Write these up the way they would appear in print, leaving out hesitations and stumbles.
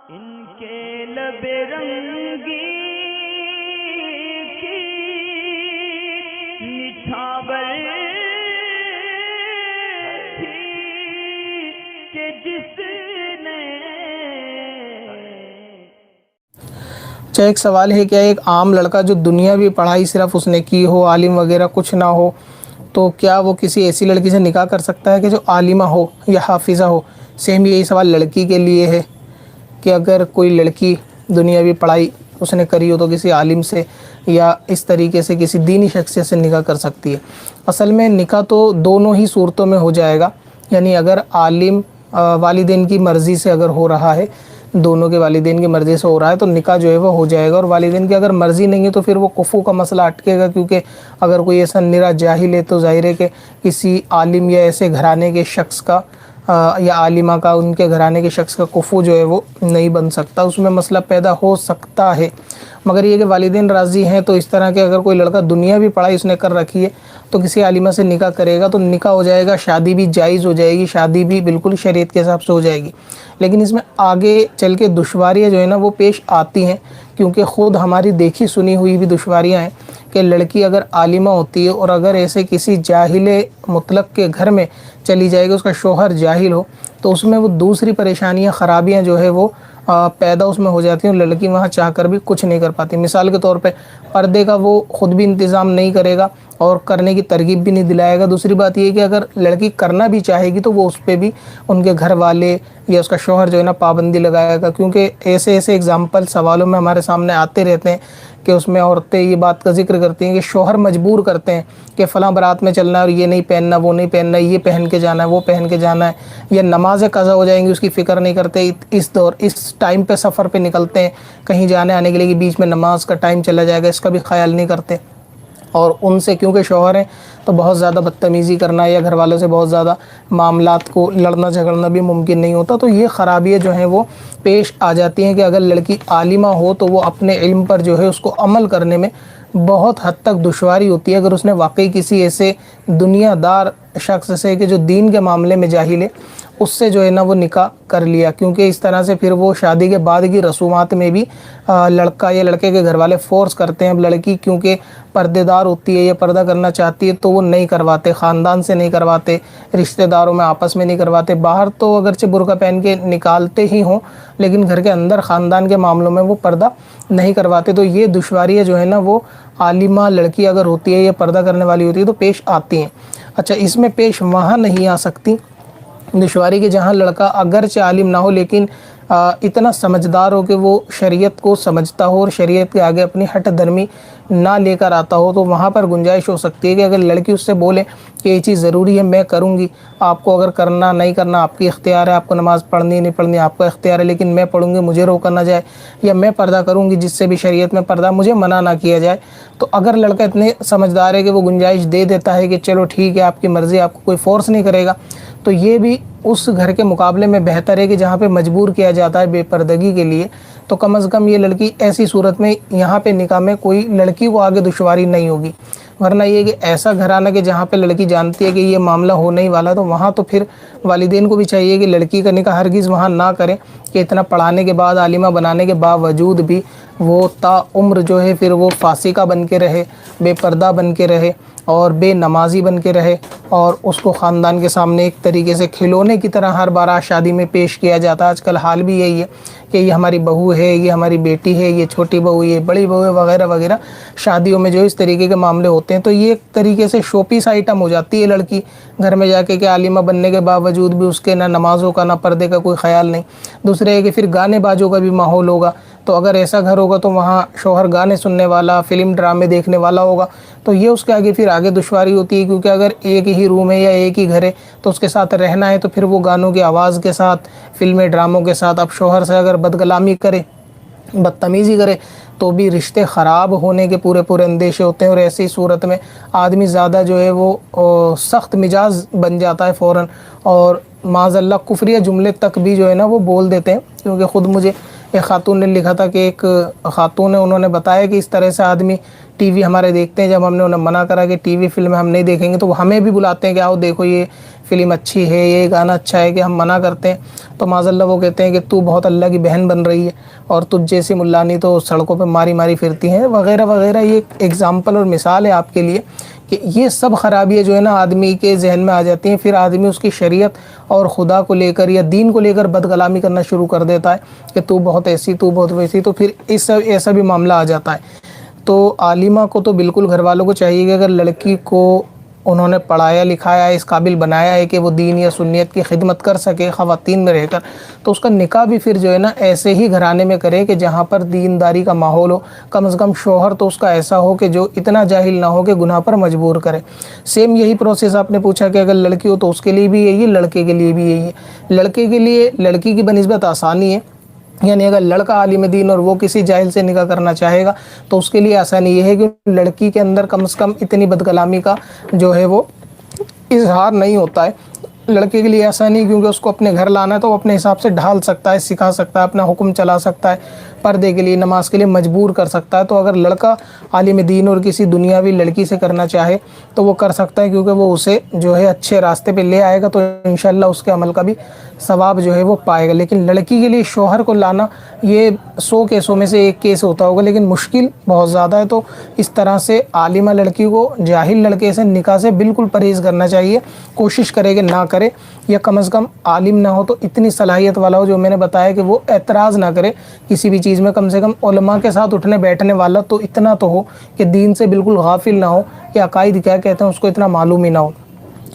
ان کے لب رنگی کی نچھاور تھی کہ جس نے ایک سوال ہے کہ ایک عام لڑکا جو دنیاوی پڑھائی صرف اس نے کی ہو، عالم وغیرہ کچھ نہ ہو، تو کیا وہ کسی ایسی لڑکی سے نکاح کر سکتا ہے کہ جو عالمہ ہو یا حافظہ ہو؟ سیم یہی سوال لڑکی کے لیے ہے کہ اگر کوئی لڑکی دنیاوی پڑھائی اس نے کری ہو تو کسی عالم سے یا اس طریقے سے کسی دینی شخصیت سے نکاح کر سکتی ہے۔ اصل میں نکاح تو دونوں ہی صورتوں میں ہو جائے گا، یعنی اگر عالم والدین کی مرضی سے اگر ہو رہا ہے، دونوں کے والدین کی مرضی سے ہو رہا ہے تو نکاح جو ہے وہ ہو جائے گا، اور والدین کی اگر مرضی نہیں ہے تو پھر وہ کفو کا مسئلہ اٹکے گا، کیونکہ اگر کوئی ایسا نرا جاہل ہے تو ظاہر ہے کہ کسی عالم یا ایسے گھرانے کے شخص کا یا عالمہ کا، ان کے گھرانے کے شخص کا کفو جو ہے وہ نہیں بن سکتا، اس میں مسئلہ پیدا ہو سکتا ہے۔ مگر یہ کہ والدین راضی ہیں تو اس طرح کہ اگر کوئی لڑکا دنیاوی پڑھائی اس نے کر رکھی ہے تو کسی عالمہ سے نکاح کرے گا تو نکاح ہو جائے گا، شادی بھی جائز ہو جائے گی، شادی بھی بالکل شریعت کے حساب سے ہو جائے گی۔ لیکن اس میں آگے چل کے دشواریاں جو ہے نا وہ پیش آتی ہیں، کیونکہ خود ہماری دیکھی سنی ہوئی بھی دشواریاں ہیں کہ لڑکی اگر عالمہ ہوتی ہے اور اگر ایسے کسی جاہل مطلق کے گھر میں چلی جائے گی، اس کا شوہر جاہل ہو، تو اس میں وہ دوسری پریشانیاں، خرابیاں جو ہے وہ پیدا اس میں ہو جاتی ہیں، اور لڑکی وہاں چاہ کر بھی کچھ نہیں کر پاتی۔ مثال کے طور پہ پردے کا وہ خود بھی انتظام نہیں کرے گا اور کرنے کی ترغیب بھی نہیں دلائے گا۔ دوسری بات یہ ہے کہ اگر لڑکی کرنا بھی چاہے گی تو وہ اس پہ بھی ان کے گھر والے یا اس کا شوہر جو ہے نا پابندی لگائے گا، کیونکہ ایسے ایگزامپل سوالوں میں ہمارے سامنے آتے رہتے ہیں کہ اس میں عورتیں یہ بات کا ذکر کرتی ہیں کہ شوہر مجبور کرتے ہیں کہ فلاں برات میں چلنا ہے اور یہ نہیں پہننا، وہ نہیں پہننا، یہ پہن کے جانا ہے، وہ پہن کے جانا ہے، یا نمازیں قضا ہو جائیں گی اس کی فکر نہیں کرتے، اس ٹائم پہ سفر پہ نکلتے ہیں کہیں جانے آنے کے لیے کہ بیچ میں نماز کا ٹائم چلا جائے گا، اس کا بھی خیال نہیں کرتے، اور ان سے کیونکہ شوہر ہیں تو بہت زیادہ بدتمیزی کرنا یا گھر والوں سے بہت زیادہ معاملات کو لڑنا جھگڑنا بھی ممکن نہیں ہوتا۔ تو یہ خرابیاں جو ہیں وہ پیش آ جاتی ہیں کہ اگر لڑکی عالمہ ہو تو وہ اپنے علم پر جو ہے اس کو عمل کرنے میں بہت حد تک دشواری ہوتی ہے۔ اگر اس نے واقعی کسی ایسے دنیا دار شخص سے کہ جو دین کے معاملے میں جاہل ہے اس سے جو ہے نا وہ نکاح کر لیا، کیونکہ اس طرح سے پھر وہ شادی کے بعد کی رسومات میں بھی لڑکا یا لڑکے کے گھر والے فورس کرتے ہیں۔ اب لڑکی کیونکہ پردے دار ہوتی ہے یا پردہ کرنا چاہتی ہے تو وہ نہیں کرواتے، خاندان سے نہیں کرواتے، رشتہ داروں میں آپس میں نہیں کرواتے، باہر تو اگرچہ برقع پہن کے نکالتے ہی ہوں لیکن گھر کے اندر خاندان کے معاملوں میں وہ پردہ نہیں کرواتے۔ تو یہ دشواریاں جو ہے نا وہ عالمہ لڑکی اگر ہوتی ہے یا پردہ کرنے والی ہوتی ہے تو پیش آتی ہیں۔ اچھا، اس میں پیش وہاں نہیں آ سکتی دشواری کہ جہاں لڑکا اگرچہ عالم نہ ہو لیکن اتنا سمجھدار ہو کہ وہ شریعت کو سمجھتا ہو اور شریعت کے آگے اپنی ہٹ درمی نہ لے کر آتا ہو، تو وہاں پر گنجائش ہو سکتی ہے کہ اگر لڑکی اس سے بولے کہ یہ چیز ضروری ہے، میں کروں گی، آپ کو اگر کرنا نہیں کرنا آپ کی اختیار ہے، آپ کو نماز پڑھنی نہیں پڑھنی آپ کا اختیار ہے، لیکن میں پڑھوں گی مجھے روکا نہ جائے، یا میں پردہ کروں گی جس سے بھی شریعت میں پردہ مجھے منع نہ کیا جائے، تو اگر لڑکا اتنے سمجھدار ہے کہ وہ گنجائش دے دیتا ہے کہ چلو ٹھیک ہے آپ کی مرضی، آپ کو کوئی فورس نہیں کرے گا، تو یہ بھی اس گھر کے مقابلے میں بہتر ہے کہ جہاں پہ مجبور کیا جاتا ہے بے پردگی کے لیے، تو کم از کم یہ لڑکی ایسی صورت میں یہاں پہ نکاح میں کوئی لڑکی کو آگے دشواری نہیں ہوگی۔ ورنہ یہ کہ ایسا گھرانہ کہ جہاں پہ لڑکی جانتی ہے کہ یہ معاملہ ہونے ہی والا، تو وہاں تو پھر والدین کو بھی چاہیے کہ لڑکی کا نکاح ہرگز وہاں نہ کریں کہ اتنا پڑھانے کے بعد، عالمہ بنانے کے باوجود بھی وہ تا عمر جو ہے پھر وہ فاسقہ بن کے رہے، بے پردہ بن کے رہے اور بے نمازی بن کے رہے، اور اس کو خاندان کے سامنے ایک طریقے سے کھلونے کی طرح ہر بارہ شادی میں پیش کیا جاتا ہے۔ آج کل حال بھی یہی ہے کہ یہ ہماری بہو ہے، یہ ہماری بیٹی ہے، یہ چھوٹی بہو، یہ بڑی بہو ہے، وغیرہ وغیرہ شادیوں میں جو اس طریقے کے معاملے ہوتے ہیں، تو یہ ایک طریقے سے شو پیس آئٹم ہو جاتی ہے لڑکی گھر میں جا کے کہ عالمہ بننے کے باوجود بھی اس کے نہ نمازوں کا نہ پردے کا کوئی خیال نہیں۔ دوسرے ہے کہ پھر گانے باجوں کا بھی ماحول ہوگا، تو اگر ایسا گھر ہوگا تو وہاں شوہر گانے سننے والا، فلم ڈرامے دیکھنے والا ہوگا، تو یہ اس کے آگے پھر آگے دشواری ہوتی ہے، کیونکہ اگر ایک ہی روم ہے یا ایک ہی گھر ہے تو اس کے ساتھ رہنا ہے، تو پھر وہ گانوں کی آواز کے ساتھ، فلمیں ڈراموں کے ساتھ اب شوہر سے اگر بدکلامی کرے، بدتمیزی کرے تو بھی رشتے خراب ہونے کے پورے اندیشے ہوتے ہیں، اور ایسی صورت میں آدمی زیادہ جو ہے وہ سخت مزاج بن جاتا ہے فوراً، اور معاذ اللہ کفریہ جملے تک بھی جو ہے نا وہ بول دیتے ہیں، کیونکہ خود مجھے ایک خاتون نے لکھا تھا کہ ایک خاتون ہے، انہوں نے بتایا کہ اس طرح سے آدمی ٹی وی ہمارے دیکھتے ہیں، جب ہم نے انہیں منع کرا کہ ٹی وی فلمیں ہم نہیں دیکھیں گے تو وہ ہمیں بھی بلاتے ہیں کہ آؤ دیکھو یہ فلم اچھی ہے، یہ گانا اچھا ہے، کہ ہم منع کرتے ہیں تو معاذ اللہ وہ کہتے ہیں کہ تو بہت اللہ کی بہن بن رہی ہے اور تجھ جیسی ملانی تو سڑکوں پہ ماری ماری پھرتی ہیں وغیرہ وغیرہ۔ یہ ایک ایگزامپل اور مثال ہے آپ کے لیے کہ یہ سب خرابیاں جو ہے نا آدمی کے ذہن میں آ جاتی ہیں، پھر آدمی اس کی شریعت اور خدا کو لے کر یا دین کو لے کر بد کلامی کرنا شروع کر دیتا ہے کہ تو بہت ایسی، تو بہت ویسی، تو پھر ایسا بھی معاملہ آ جاتا ہے۔ تو عالمہ کو تو بالکل گھر والوں کو چاہیے کہ اگر لڑکی کو انہوں نے پڑھایا لکھایا ہے، اس قابل بنایا ہے کہ وہ دین یا سنیت کی خدمت کر سکے خواتین میں رہ کر، تو اس کا نکاح بھی پھر جو ہے نا ایسے ہی گھرانے میں کرے کہ جہاں پر دینداری کا ماحول ہو، کم از کم شوہر تو اس کا ایسا ہو کہ جو اتنا جاہل نہ ہو کہ گناہ پر مجبور کرے۔ سیم یہی پروسیس آپ نے پوچھا کہ اگر لڑکی ہو تو اس کے لیے بھی یہی ہے، لڑکے کے لیے بھی یہی ہے۔ لڑکے کے لیے لڑکی کی بنسبت آسانی ہے، یعنی اگر لڑکا عالم دین اور وہ کسی جاہل سے نکاح کرنا چاہے گا تو اس کے لیے آسانی یہ ہے کہ لڑکی کے اندر کم از کم اتنی بد کلامی کا جو ہے وہ اظہار نہیں ہوتا ہے۔ لڑکے کے لیے ایسا نہیں، کیونکہ اس کو اپنے گھر لانا ہے تو وہ اپنے حساب سے ڈھال سکتا ہے، سکھا سکتا ہے، اپنا حکم چلا سکتا ہے، پردے کے لیے نماز کے لیے مجبور کر سکتا ہے۔ تو اگر لڑکا عالم دین اور کسی دنیاوی لڑکی سے کرنا چاہے تو وہ کر سکتا ہے، کیونکہ وہ اسے جو ہے اچھے راستے پہ لے آئے گا تو انشاءاللہ اس کے عمل کا بھی ثواب جو ہے وہ پائے گا۔ لیکن لڑکی کے لیے شوہر کو لانا یہ 100 کیسوں میں سے ایک کیس ہوتا ہوگا، لیکن مشکل بہت زیادہ ہے۔ تو اس طرح سے عالمہ لڑکی کو جاہل لڑکے سے نکاح سے بالکل پرہیز کرنا چاہیے، کوشش کرے کہ نہ کرے، یا کم از کم عالم نہ ہو تو اتنی صلاحیت والا ہو جو میں نے بتایا کہ وہ اعتراض نہ کرے کسی بھی چیز میں، کم سے کم علماء کے ساتھ اٹھنے بیٹھنے والا تو اتنا تو ہو کہ دین سے بالکل غافل نہ ہو، یا عقائد کیا کہتے ہیں اس کو اتنا معلوم ہی نہ ہو۔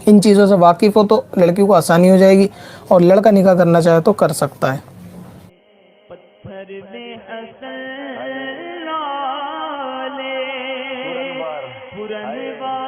ان چیزوں سے واقف ہو تو لڑکی کو آسانی ہو جائے گی، اور لڑکا نکاح کرنا چاہے تو کر سکتا ہے۔ پتھر میں اصل لالے پرنوار